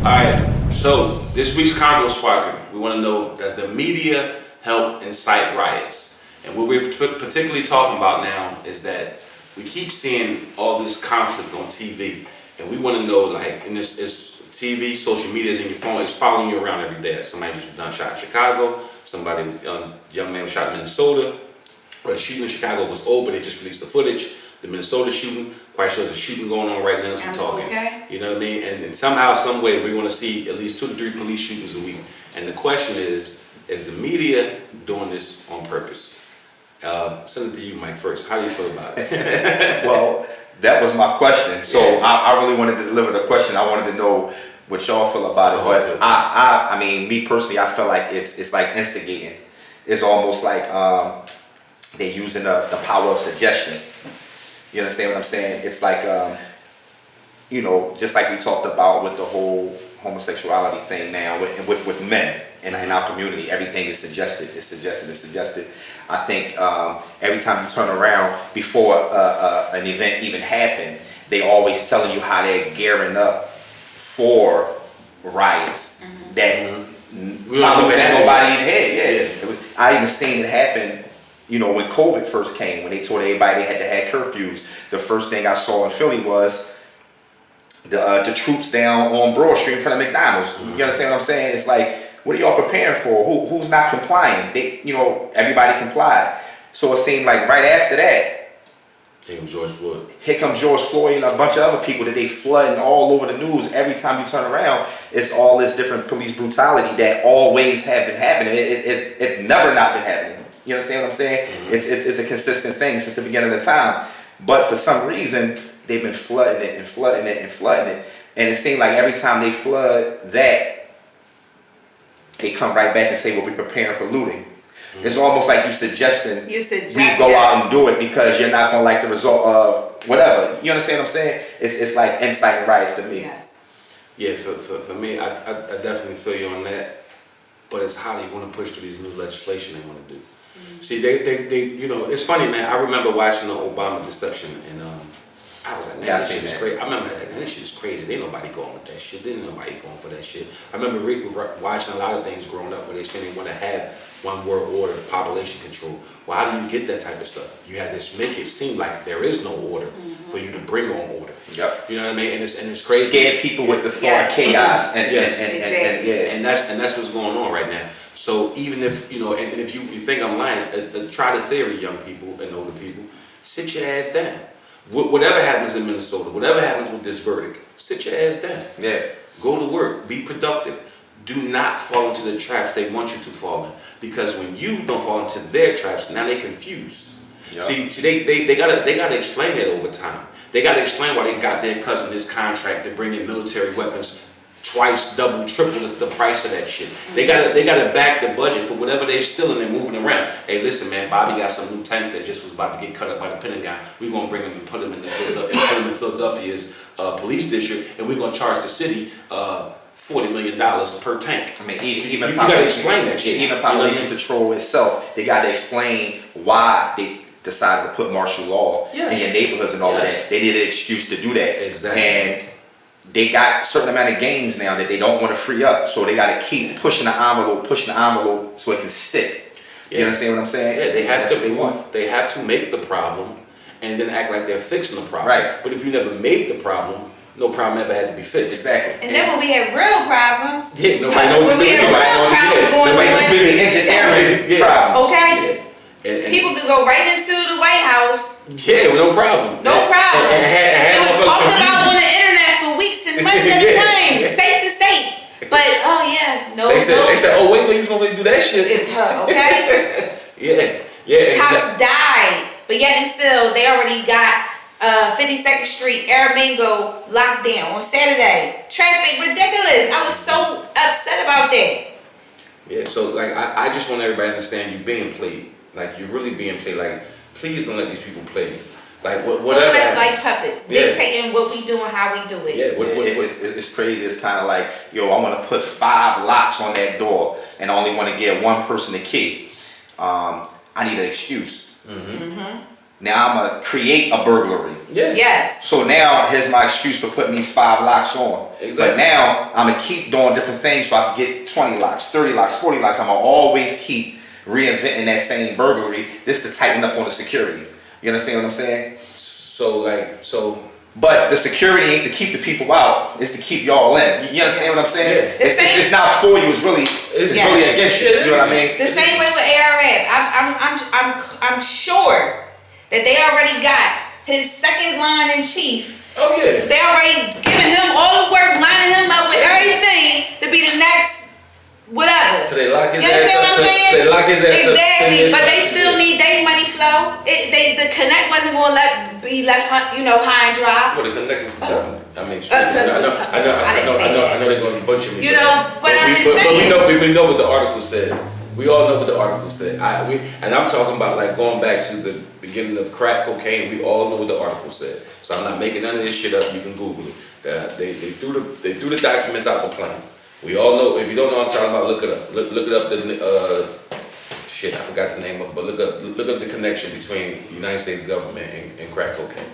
Alright, so this week's Convo Sparker, we want to know, does the media help incite riots? And what we're particularly talking about now is that we keep seeing all this conflict on TV, and we want to know, like, in this is TV, social media is in your phone, it's following you around every day. Somebody just done shot in Chicago, somebody, young man was shot in Minnesota, or the shooting in Chicago was over, they just released the footage. The Minnesota shooting, quite sure there's a shooting going on right now as we're talking. Okay. You know what I mean? And somehow, some way, we're going to see at least 2 to 3 police shootings a week. And the question is the media doing this on purpose? Send it to you, Mike, first. How do you feel about it? Well, that was my question. So yeah. I really wanted to deliver the question. I wanted to know what y'all feel about it. But I mean, me personally, I feel like it's like instigating. It's almost like they're using the power of suggestion. You understand what I'm saying? It's like, you know, just like we talked about with the whole homosexuality thing now with men in our community, everything is suggested. It's suggested. I think every time you turn around before an event even happened, they always telling you how they're gearing up for riots. Mm-hmm. That not losing nobody in the head. Yeah. I even seen it happen. You know, when COVID first came, when they told everybody they had to have curfews, the first thing I saw in Philly was the troops down on Broad Street in front of McDonald's. Mm-hmm. You understand what I'm saying? It's like, what are y'all preparing for? Who's not complying? Everybody complied. So it seemed like right after that, here comes George Floyd. Here comes George Floyd and a bunch of other people that they flooding all over the news. Every time you turn around, it's all this different police brutality that always have been happening. It never not been happening. You understand what I'm saying? Mm-hmm. It's a consistent thing since the beginning of the time. But for some reason, they've been flooding it. And it seemed like every time they flood that, they come right back and say, well, we're preparing for looting. Mm-hmm. It's almost like you suggesting we go out and do it because you're not going to like the result of whatever. You understand what I'm saying? It's like inciting riots to me. Yes. Yeah, for me, I definitely feel you on that. But it's how they want to push through these new legislation they want to do. Mm-hmm. See, they, you know, it's funny, man. I remember watching the Obama deception, and I was like, man, this shit is crazy. I remember that, man, this shit is crazy. Ain't nobody going with that shit. Ain't nobody going for that shit. I remember watching a lot of things growing up where they say they want to have one world order, population control. Well, how do you get that type of stuff? You have this make it seem like there is no order for you to bring on order. Yep. You know what I mean? And it's crazy. Scare people with the thought of chaos and that's what's going on right now. So even if, you know, and if you think I'm lying, try the theory, young people and older people, sit your ass down. Whatever happens in Minnesota, whatever happens with this verdict, sit your ass down. Yeah. Go to work, be productive. Do not fall into the traps they want you to fall in. Because when you don't fall into their traps, now they confused. Yep. See, they gotta explain that over time. They gotta explain why they got their cousin this contract to bring in military weapons twice, double, triple the price of that shit. They gotta back the budget for whatever they're stealing and moving around. Hey, listen, man, Bobby got some new tanks that just was about to get cut up by the Pentagon. We're gonna bring them and put them in Philadelphia's police district, and we're gonna charge the city $40 million per tank. I mean, even you gotta explain that shit. Even population control itself, they gotta explain why they decided to put martial law in your neighborhoods and all of that. They needed an excuse to do that. Exactly. And they got a certain amount of gains now that they don't want to free up, so they got to keep pushing the envelope so it can stick. Yeah. You understand what I'm saying? Yeah, they have to make the problem and then act like they're fixing the problem. Right. But if you never made the problem, no problem ever had to be fixed. Exactly. And then when we had real problems, nobody knows when we had real problems going on, nobody's busy engineering problems. Okay. And people could go right into the White House. Yeah, with no problem. No problem. It was talked about on the internet for weeks and months at a time, state to state. But They said, oh wait, you don't really do that shit. Okay. yeah. Cops died, but yet and still they already got 52nd Street, Aramingo locked down on Saturday. Traffic ridiculous. I was so upset about that. Yeah, so like I just want everybody to understand you being played. Like you're really being played. Like please don't let these people play you. Like whatever. That's like puppets, dictating what we do and how we do it. Yeah, it's crazy. It's kind of like, yo, I want to put 5 locks on that door and I only want to give one person the key. I need an excuse. Mm-hmm. Now I'm gonna create a burglary. Yeah. Yes. So now here's my excuse for putting these 5 locks on. Exactly. But now I'm gonna keep doing different things so I can get 20 locks, 30 locks, 40 locks. I'm gonna always keep reinventing that same burglary. This to tighten up on the security. You understand what I'm saying? So But the security ain't to keep the people out, it's to keep y'all in. You understand what I'm saying? Yeah. It's not for you, it's really against you. Yeah, You know what I mean? The same way with ARM. I'm sure that they already got his second line in chief. Oh yeah. They already giving him all the work, lining him up with everything to be the next whatever. So they lock his You ass understand up. what I'm saying? They lock his ass up. Exactly, but they still need their money flow. The connect wasn't gonna be left, high and dry. Well, the connectors definitely. I mean, I know they're going to butcher me. But I'm just saying. But we know what the article said. We all know what the article said. And I'm talking about like going back to the beginning of crack cocaine. We all know what the article said. So I'm not making none of this shit up. You can Google it. They threw the documents out the plane. We all know. If you don't know what I'm talking about, look it up. Look it up. I forgot the name of it. But look up the connection between the United States government and crack cocaine.